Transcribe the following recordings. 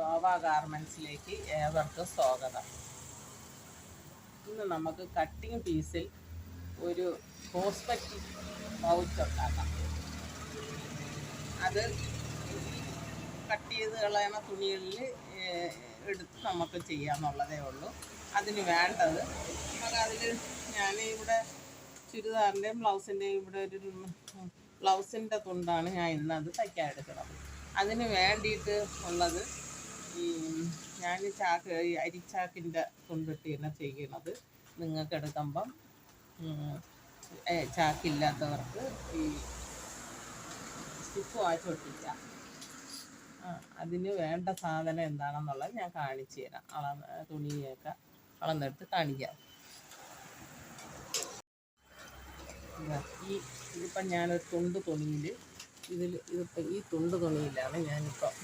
ശോഭ ഗാർമെൻറ്റ്സിലേക്ക് ഏവർക്കും സ്വാഗതം. ഇന്ന് നമുക്ക് കട്ടിങ് പീസിൽ ഒരു കോസ്മെറ്റിക് പൗച്ച് ഉണ്ടാക്കാം. അത് കട്ട് ചെയ്ത് കളയണ തുണികളിൽ എടുത്ത് നമുക്ക് ചെയ്യാമെന്നുള്ളതേ ഉള്ളൂ. അതിന് വേണ്ടത് നമുക്കതിൽ ഞാനിവിടെ ചുരിദാറിൻ്റെയും ബ്ലൗസിൻ്റെയും ഇവിടെ ഒരു ബ്ലൗസിൻ്റെ തുണ്ടാണ് ഞാൻ ഇന്നത് തയ്ക്കാൻ എടുക്കുന്നത്. അതിന് വേണ്ടിയിട്ട് ഉള്ളത് ഞാൻ അരിച്ചാക്കിൻ്റെ തുണ്ടിട്ട് തന്നെ ചെയ്യണത്. നിങ്ങൾക്ക് എടുക്കുമ്പം ചാക്കില്ലാത്തവർക്ക് ഈ സ്റ്റിഫ് വാച്ച് ഒട്ടിക്കാം. അതിന് വേണ്ട സാധനം എന്താണെന്നുള്ളത് ഞാൻ കാണിച്ചു തരാം. തുണിയൊക്കെ അളന്നെടുത്ത് കാണിക്കാം. ഇതിപ്പം ഞാനൊരു തുണ്ട് തുണിയിൽ ഇതിപ്പോൾ ഈ തുണ്ട് തുണിയിലാണ് ഞാനിപ്പോൾ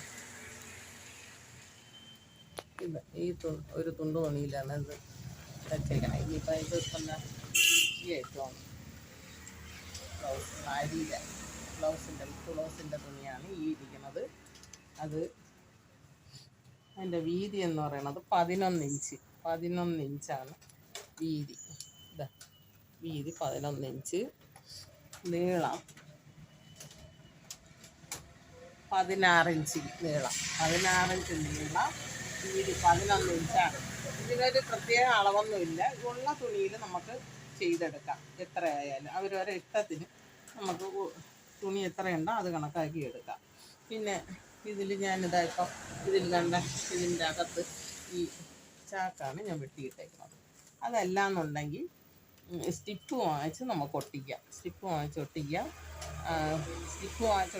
ഒരു തുണ്ട് തുണിയിലാണ് ഇത് തച്ചേക്കണം. ഇനിയിപ്പോൾ ഇതിപ്പം ഈ ഏറ്റവും സാരിയിലെ ബ്ലൗസിൻ്റെ തുണിയാണ് ഈ ഇരിക്കുന്നത്. അത് അതിൻ്റെ വീതി എന്ന് പറയുന്നത് 11 ഇഞ്ചാണ് വീതി. വീതി 11 ഇഞ്ച്, നീളം 16 ഇഞ്ച് നീളം, 16 ഇഞ്ച് നീളം, വീതി 11 ഇഞ്ചാണ്. ഇതിനൊരു പ്രത്യേക അളവൊന്നുമില്ല. ഉള്ള തുണിയിൽ നമുക്ക് ചെയ്തെടുക്കാം. എത്രയായാലും അവരവരെ ഇഷ്ടത്തിന് നമുക്ക് തുണി എത്രയുണ്ടോ അത് കണക്കാക്കി എടുക്കാം. പിന്നെ ഇതിൽ ഞാനിതായിപ്പം ഇതിൽ കണ്ട ഇതിൻ്റെ അകത്ത് ഈ ചാക്കാണ് ഞാൻ വെട്ടിയിട്ടേക്കുന്നത്. അതല്ലാന്നുണ്ടെങ്കിൽ സ്റ്റിപ്പ് വാങ്ങിച്ച് നമുക്ക് ഒട്ടിക്കാം. സ്റ്റിപ്പ് വാങ്ങിച്ച്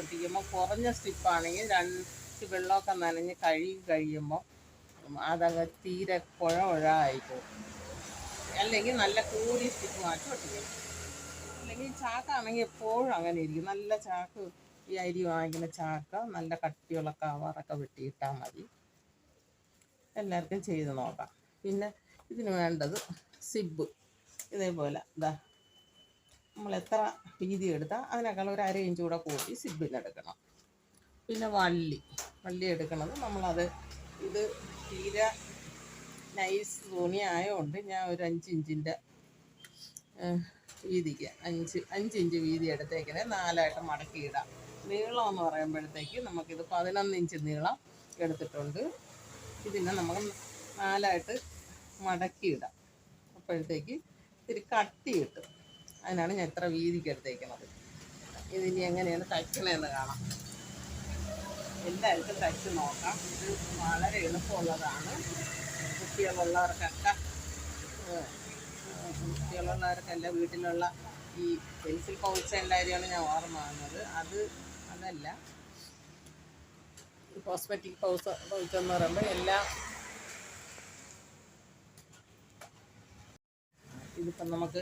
ഒട്ടിക്കുമ്പോൾ കുറഞ്ഞ സ്റ്റിപ്പാണെങ്കിൽ 2 വെള്ളമൊക്കെ നനഞ്ഞ് കഴുകി കഴിയുമ്പോൾ അതങ്ങ് തീരെ കുഴായിപ്പോകും. അല്ലെങ്കിൽ നല്ല കൂടിയ സ്റ്റിപ്പ് വാങ്ങിച്ച് ഒട്ടിക്കും. അല്ലെങ്കിൽ ചാക്കാണെങ്കിൽ എപ്പോഴും അങ്ങനെ ഇരിക്കും. നല്ല ചാക്ക്, ഈ അരി വാങ്ങിക്കുന്ന ചാക്ക നല്ല കട്ടിയുള്ള കവറൊക്കെ വെട്ടിയിട്ടാൽ മതി. എല്ലാവർക്കും ചെയ്ത് നോക്കാം. പിന്നെ ഇതിന് വേണ്ടത് സിബ്. ഇതേപോലെ നമ്മൾ എത്ര വീതി എടുത്താൽ അതിനേക്കാൾ ഒരു 1/2 ഇഞ്ച് കൂടെ കൂട്ടി സിബിനെടുക്കണം. പിന്നെ വള്ളി എടുക്കണത് നമ്മളത് ഇത് തീരെ നൈസ് തുണി ആയതുകൊണ്ട് ഞാൻ ഒരു 5 ഇഞ്ചിൻ്റെ വീതിക്ക് 5 ഇഞ്ച് വീതി എടുത്തേക്കിനെ 4ആയിട്ട് മടക്കിയിടാം. നീളം എന്ന് പറയുമ്പോഴത്തേക്ക് നമുക്കിത് 11 ഇഞ്ച് നീളം എടുത്തിട്ടുണ്ട്. ഇതിനെ നമുക്ക് 4ആയിട്ട് മടക്കിയിടാം. അപ്പോഴത്തേക്ക് ഇത്തിരി കട്ടി കിട്ടും. അതിനാണ് ഞാൻ ഇത്ര വീതിക്ക് എടുത്തേക്കുന്നത്. ഇതിനി എങ്ങനെയാണ് തയ്ക്കണമെന്ന് കാണാം. എല്ലാവർക്കും തയ്ച്ച് നോക്കാം. ഇത് വളരെ എളുപ്പമുള്ളതാണ്. കുട്ടികളുള്ളവർക്കല്ല, വീട്ടിലുള്ള ഈ പെൻസിൽ പൗച്ചിൻ്റെ കാര്യമാണ് ഞാൻ ഓർമ്മ വന്നത്. അതല്ല, കോസ്മെറ്റിക് പൗച്ച് എന്ന് പറയുമ്പോൾ ഇതിപ്പം നമുക്ക്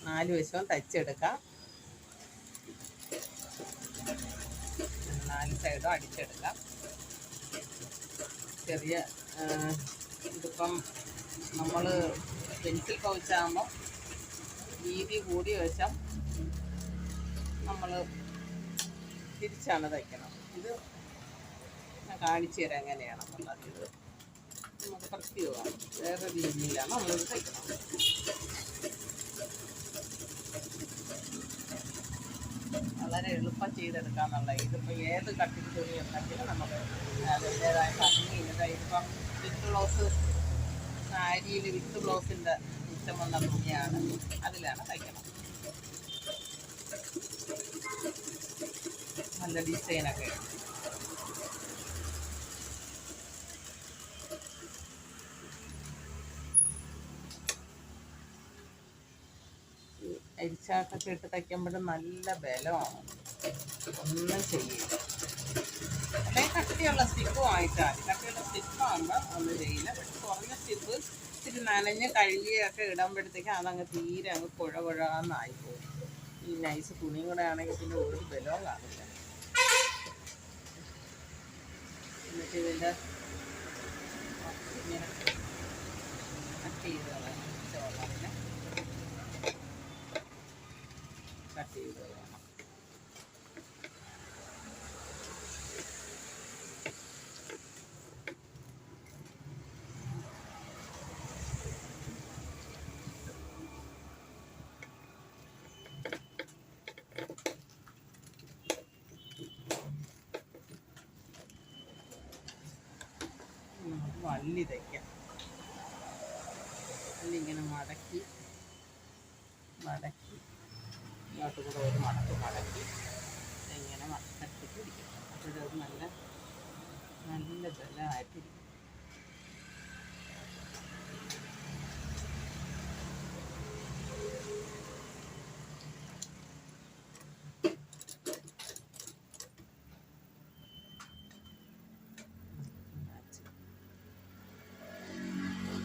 4 വശവും തയ്ച്ചെടുക്കാം. 4 സൈഡും അടിച്ചെടുക്കാം. ഇതിപ്പം നമ്മൾ പെൻസിൽ പൗച്ചാകുമ്പോൾ വീതി കൂടിയ വശം നമ്മൾ തിരിച്ചാണ് തയ്ക്കണം. ഇത് ഞാൻ കാണിച്ചു തരാം എങ്ങനെയാണെന്നുള്ളത്. ഇത് നമുക്ക് പ്രത്യേകമാണ്, വേറെ രീതിയിലാണ് നമ്മളിത് തയ്ക്കണം. വളരെ എളുപ്പം ചെയ്തെടുക്കാന്നുള്ള. ഇതിപ്പോൾ ഏത് കട്ടിങ് തുണി ഉണ്ടെങ്കിലും നമുക്ക് അതിൻ്റേതായ ഭംഗിയില്ല. ഇതിപ്പം വിത്ത് ബ്ലൗസ്, സാരിയിൽ വിത്ത് ബ്ലൗസിൻ്റെ മിച്ചം വന്ന തുണിയാണ്, അതിലാണ് തയ്ക്കണം. നല്ല ഡിസൈനൊക്കെ അരിച്ചാക്കൊക്കെ ഇട്ട് തയ്ക്കുമ്പോഴും നല്ല ബലമാണ്. ഒന്നും ചെയ്യില്ല. അല്ലെങ്കിൽ കട്ടിയുള്ള സ്റ്റിപ്പ് വാങ്ങിച്ചാൽ കട്ടിയുള്ള സ്റ്റിപ്പാകുമ്പോൾ ഒന്നും ചെയ്യില്ല. പക്ഷെ കുറഞ്ഞ സ്റ്റിപ്പ് ഇത്തിരി നനഞ്ഞ് കഴുകിയൊക്കെ ഇടുമ്പോഴത്തേക്ക് അതങ്ങ് തീരെ അങ്ങ് കുഴകുഴാന്നായിപ്പോകും. ഈ നൈസ് തുണിയും കൂടെ ആണെങ്കിൽ പിന്നെ ഒരു ബലവും കാണില്ല. എന്നിട്ട് ഇതിൻ്റെ ഇങ്ങനെ കട്ട് ചെയ്ത് ചോളറിനെ കട്ട് ചെയ്ത് വേണം. വള്ളി തയ്ക്കാം. വള്ളി ഇങ്ങനെ മടക്കി ഇങ്ങോട്ട് കൂടെ ഒരു മടക്കി ഇങ്ങനെ മടക്കി പിടിക്കും. അപ്പോഴത് നല്ല ബലമായിട്ടിരിക്കും.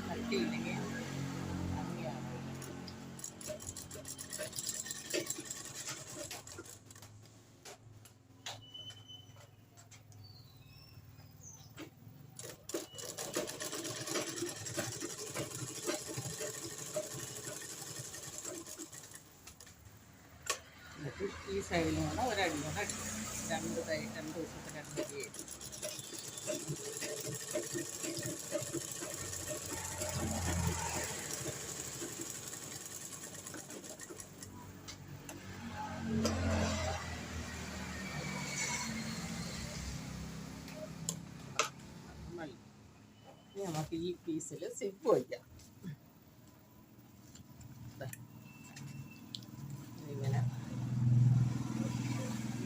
കട്ടിയില്ലെങ്കിൽ ഈ സൈഡിലും കൂടെ ഒരടി കൂടെ അടിക്കും. രണ്ട് ദിവസത്തെ 2 അടി ആയിട്ട് നമുക്ക് ഈ പീസിൽ സിബ് വയ്ക്കാം. ഇങ്ങനെ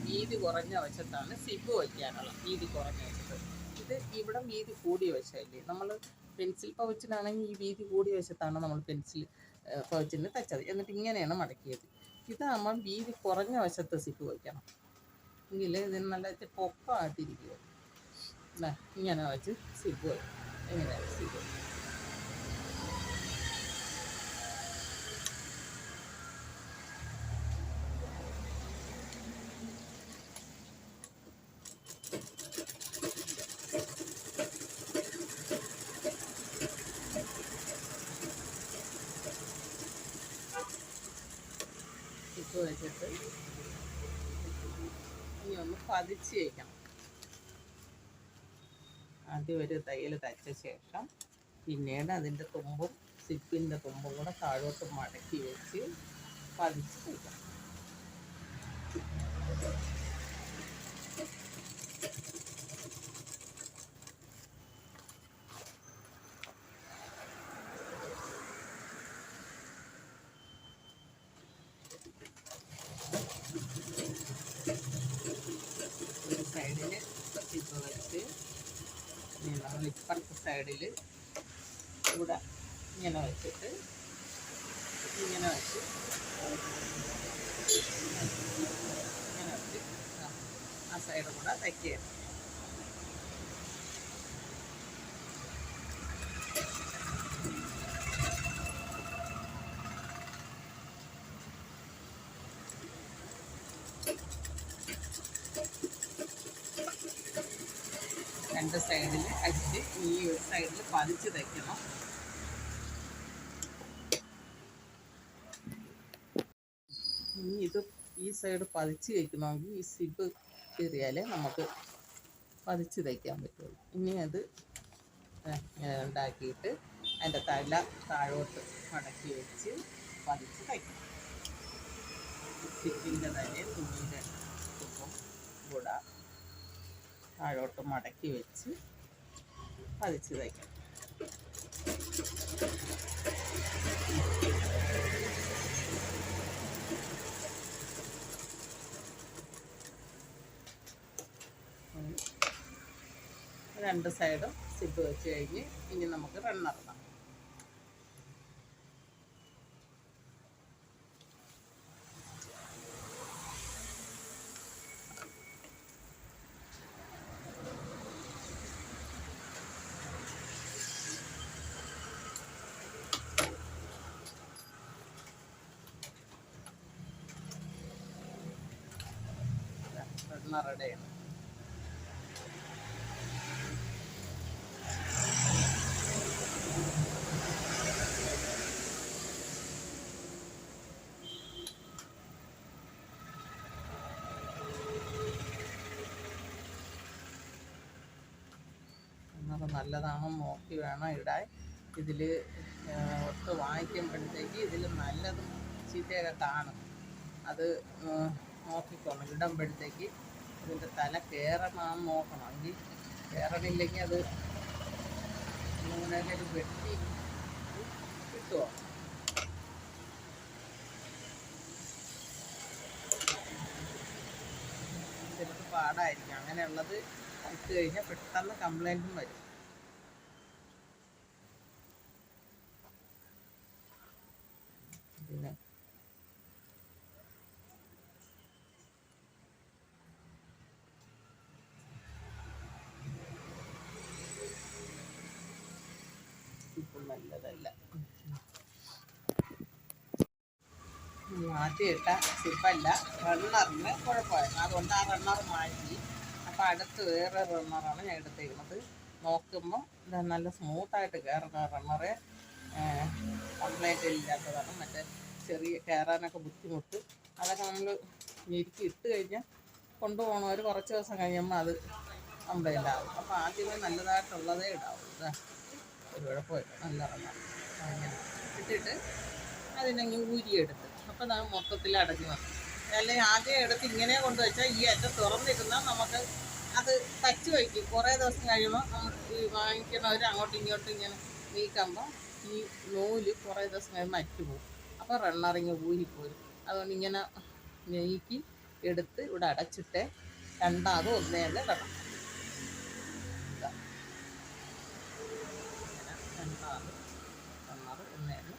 വീതി കുറഞ്ഞ വശത്താണ് സിബ് വയ്ക്കാനുള്ളത്. വീതി കുറഞ്ഞ വശത്ത്. ഇത് ഇവിടെ വീതി കൂടിയ വശമല്ലേ. നമ്മൾ പെൻസിൽ പൗച്ചിനാണെങ്കിൽ ഈ വീതി കൂടിയ വശത്താണ് നമ്മൾ പെൻസിൽ പൗച്ചിന് തച്ചത്. എന്നിട്ട് ഇങ്ങനെയാണ് മടക്കിയത്. ഇതാകുമ്പം വീതി കുറഞ്ഞ വശത്ത് സിബ് വയ്ക്കണം. എങ്കിൽ ഇതിന് നല്ല പൊക്കമായിട്ടിരിക്കുക. ഇങ്ങനെ വെച്ച് സിബ് വയ്ക്കും. എങ്ങനെയാണ് സിബ് വെച്ചിട്ട് ഇനി ഒന്ന് പതിച്ച് വയ്ക്കണം. ആദ്യം ഒരു തയ്യൽ തയ്ച്ച ശേഷം പിന്നീട് അതിൻ്റെ തുമ്പും സിപ്പിൻ്റെ തുമ്പും കൂടെ താഴോട്ട് മടക്കി വെച്ച് പതിച്ച് വയ്ക്കണം. ഒരു സൈഡിൽ സിപ്പ് വെച്ച് നമ്മൾ ഇപ്പുറത്തെ സൈഡിൽ ഇവിടെ ഇങ്ങനെ വെച്ചിട്ട് ഇങ്ങനെ വെച്ച് ആ സൈഡും കൂടെ തയ്ക്കുകയാണ്. രണ്ട് സൈഡിൽ അടിച്ച് ഈ ഒരു സൈഡിൽ പതിച്ച് തയ്ക്കണം. ഇനി ഇത് ഈ സൈഡ് പതിച്ച് വയ്ക്കണമെങ്കിൽ ഈ സിബ് കീറിയാലേ നമുക്ക് പതിച്ച് തയ്ക്കാൻ പറ്റുള്ളൂ. ഇനി അത് ഉണ്ടാക്കിയിട്ട് അതിൻ്റെ തല താഴോട്ട് മടക്കി വെച്ച് പതിച്ച് തയ്ക്കണം. സിബിൻ്റെ തലയും തുണിയുടെ തുമ്പും കൂടെ താഴോട്ട് മടക്കി വെച്ച് പതിച്ച് തയ്ക്കണം. രണ്ട് സൈഡും സിബ് വെച്ച് കഴിഞ്ഞ് ഇനി നമുക്ക് റണ്ണറിടാം. റണ്ണറിടയാണ്. നല്ലതാണോ നോക്കി വേണം ഇടാൻ. ഇതിൽ ഒട്ട് വാങ്ങിക്കുമ്പോഴത്തേക്ക് ഇതിൽ നല്ലതും ചീത്തയൊക്കെ കാണും. അത് നോക്കിക്കോണം. ഇടുമ്പോഴത്തേക്ക് ഇതിൻ്റെ തല കയറണമെന്ന് നോക്കണം. എങ്കിൽ കയറണില്ലെങ്കിൽ അത് നൂനൊക്കെ ഒരു വെട്ടി കിട്ടുമോ? ചിലപ്പോൾ പാടായിരിക്കും. അങ്ങനെയുള്ളത് ഇട്ട് കഴിഞ്ഞാൽ പെട്ടെന്ന് കംപ്ലൈൻറ്റും വരും. പിന്നെ ഇപ്പം നല്ലതല്ല. ആദ്യം ഇട്ട സിപ്പല്ല, റണ്ണറിന് കുഴപ്പമായിരുന്നു. അതുകൊണ്ട് ആ റണ്ണർ മാറ്റി. അപ്പോൾ അടുത്ത് വേറെ റണ്ണറാണ് ഞാൻ എടുത്തിരുന്നത്. നോക്കുമ്പോൾ ഇത് നല്ല സ്മൂത്തായിട്ട് കയറുന്ന റണ്ണറ്, കംപ്ലൈൻ്റ് ഇല്ലാത്തതാണ്. മറ്റേ ചെറിയ കയറാനൊക്കെ ബുദ്ധിമുട്ട്, അതൊക്കെ നമ്മൾ ഞെരുക്കി ഇട്ട് കഴിഞ്ഞാൽ കൊണ്ടുപോകണവർ കുറച്ച് ദിവസം കഴിയുമ്പോൾ അത് കംപ്ലൈൻ്റ് ആകും. അപ്പോൾ ആദ്യമേ നല്ലതായിട്ടുള്ളതേ ഇടാവും. ഒരു കുഴപ്പമില്ല, നല്ല റണ്ണർ. അങ്ങനെ ഇട്ടിട്ട് അതിനങ്ങ് ഊരിയെടുത്ത്, അപ്പോൾ നമ്മൾ മൊത്തത്തിൽ അടഞ്ഞു വന്നു. അല്ലെങ്കിൽ ആദ്യം എടുത്ത് ഇങ്ങനെ കൊണ്ടുവച്ചാൽ ഈ അറ്റം തുറന്നിരുന്നാൽ നമുക്ക് അത് തച്ച് വയ്ക്കും. കുറേ ദിവസം കഴിയുമ്പോൾ നമ്മൾ ഈ വാങ്ങിക്കണവർ അങ്ങോട്ടും ഇങ്ങോട്ടും ഇങ്ങനെ നീക്കുമ്പോൾ ഈ നൂല് കുറേ ദിവസം കഴിയുമ്പോൾ അറ്റുപോകും. അപ്പോൾ റണ്ണറിങ് ഊരിപ്പോരും. അതുകൊണ്ട് ഇങ്ങനെ നീക്കി എടുത്ത് ഇവിടെ അടച്ചിട്ട് രണ്ടാമത് ഒന്നേന്ന് ഇടണം. രണ്ടാമത് റണ്ണർ ഒന്നേന്ന്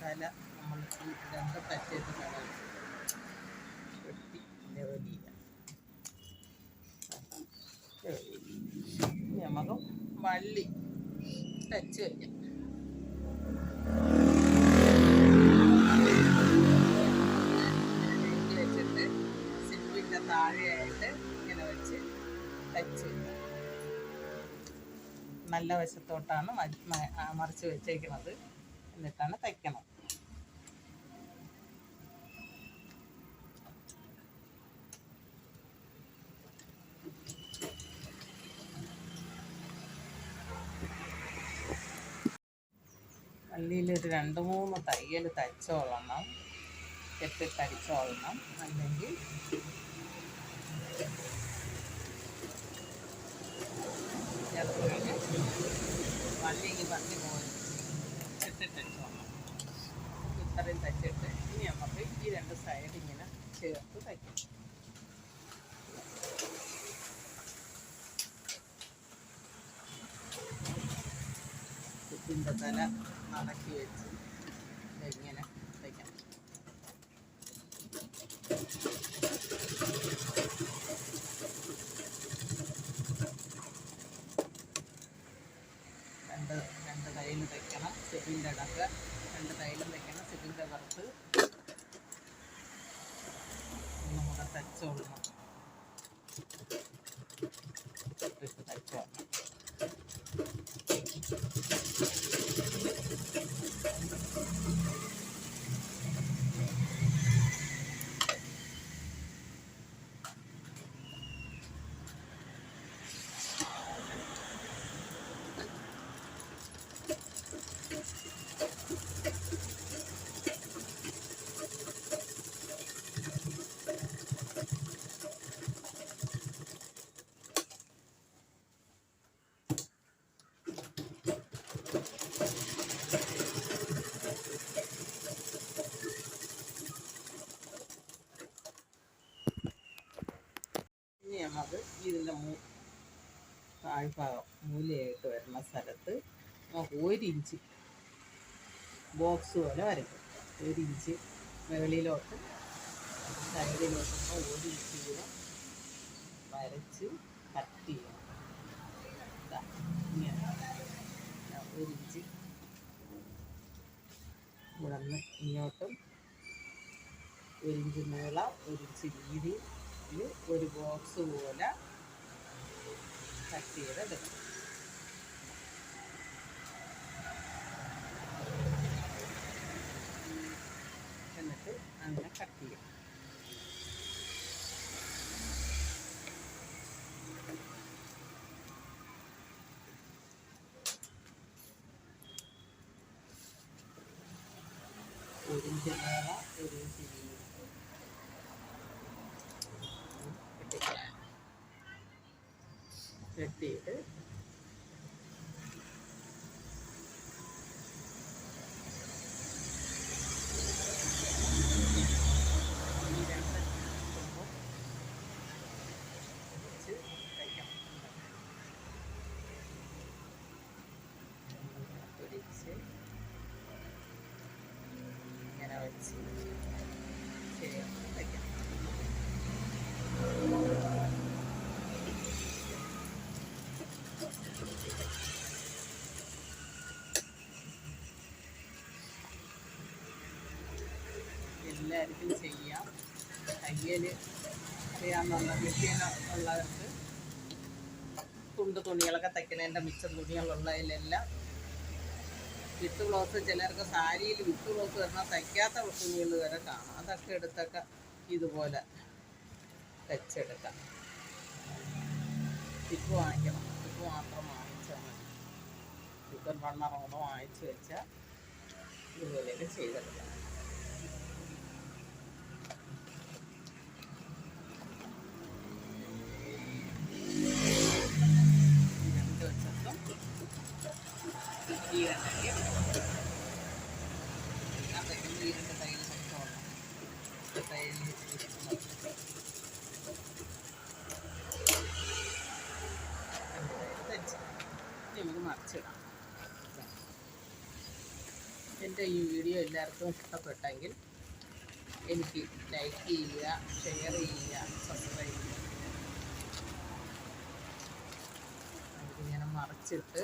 തല നമ്മൾ ഈ രണ്ട് തച്ചേറ്റ് വെട്ടി ലെവലില്ല. നമുക്ക് വള്ളി തച്ച് വയ്ക്കാം. വെച്ചിട്ട് സിപ്പിൻ്റെ താഴെയായിട്ട് ഇങ്ങനെ വെച്ച് തച്ച് വയ്ക്കാം. നല്ല വശത്തോട്ടാണ് മറിച്ച് വെച്ചേക്കുന്നത്. എന്നിട്ടാണ് തയ്ക്കണം. വള്ളിയിലൊരു 2-3 തയ്യൽ തയ്ച്ചോളണം, കെട്ടിത്തടിച്ചോളണം. അല്ലെങ്കിൽ വള്ളിക്ക് പന്നി പോയി കെട്ടിത്തടിച്ചോളണം. ഇത്രയും തച്ചിട്ട് ഇനി നമുക്ക് ഈ 2 സൈഡ് ഇങ്ങനെ ചേർത്ത് തയ്ക്കും. കുത്തിൻ്റെ തല മടക്കി വെച്ച് ഇങ്ങനെ തയ്ക്കണം. രണ്ട് തയ്യൽ തയ്ക്കണം. സിബിൻ്റെ ഇടക്ക് 2 തയ്യലും തയ്ക്കണം. സിബിൻ്റെ പുറത്ത് ഒന്നും കൂടെ തച്ചോളണം. ഇട്ട് തച്ചോളണം. ഇനി നമുക്ക് ഇതിൻ്റെ താഴ്ഭാഗം മൂലയായിട്ട് വരുന്ന സ്ഥലത്ത് നമുക്ക് 1 ഇഞ്ച് ബോക്സ് പോലെ വരയ്ക്കും. 1 ഇഞ്ച് മുകളിലോട്ട് സൈഡിലോട്ടുമ്പോൾ 1 ഇഞ്ച് കൂടെ വരച്ച് കട്ട് ചെയ്യണം. ഇങ്ങനെ 1 ഇഞ്ച് ഇവിടെ നിന്ന് ഇങ്ങോട്ടും 1 ഇഞ്ച് നീളം, 1 ഇഞ്ച് വീതി, ഒരു ബോക്സ് പോലെ കട്ട് ചെയ്തെടുക്കണം. എന്നിട്ട് അങ്ങനെ കട്ട് ചെയ്യാം. വെട്ടിയിട്ട് ഈ രണ്ട് തുമ്പും വെച്ച് തയ്ക്കണം. പിടിച്ച് ഇങ്ങനെ വെച്ച് ശരിയാക്കി തയ്ക്കണം. എല്ലാവർക്കും ചെയ്യാം. തയ്യൽ അറിയാമെന്നുള്ള മെഷീൻ ഉള്ളവർക്ക് തുണികളൊക്കെ തയ്ക്കണതിൻ്റെ മിച്ചം തുണികളുള്ളതിലെല്ലാം വിത്ത് ബ്ലൗസ്, ചിലർക്ക് സാരിയിൽ വിത്ത് ബ്ലൗസ് വരണം തയ്ക്കാത്ത തുണികൾ വരെ കാണാം. അതൊക്കെ എടുത്തൊക്കെ ഇതുപോലെ തയ്ച്ചെടുക്കാം. ടിപ്പ് വാങ്ങിക്കണം, ടിപ്പ് മാത്രം വാങ്ങിച്ചാൽ മതി. ടിപ്പർ വണ്ണറോടെ വാങ്ങിച്ച് വെച്ചാൽ ഇതുപോലെയൊക്കെ ചെയ്തെടുക്കാം. ഈ രണ്ടൊക്കെ അതൊക്കെ ഈ രണ്ട് തൈകൾ മൊത്തമുള്ള തൈകൾ തെച്ച് നമുക്ക് മറിച്ചിടാം. എൻ്റെ ഈ വീഡിയോ എല്ലാവർക്കും ഇഷ്ടപ്പെട്ടെങ്കിൽ എനിക്ക് ലൈക്ക് ചെയ്യുക, ഷെയർ ചെയ്യുക, സബ്സ്ക്രൈബ് ചെയ്യുക. നമുക്കിങ്ങനെ മറിച്ചിട്ട്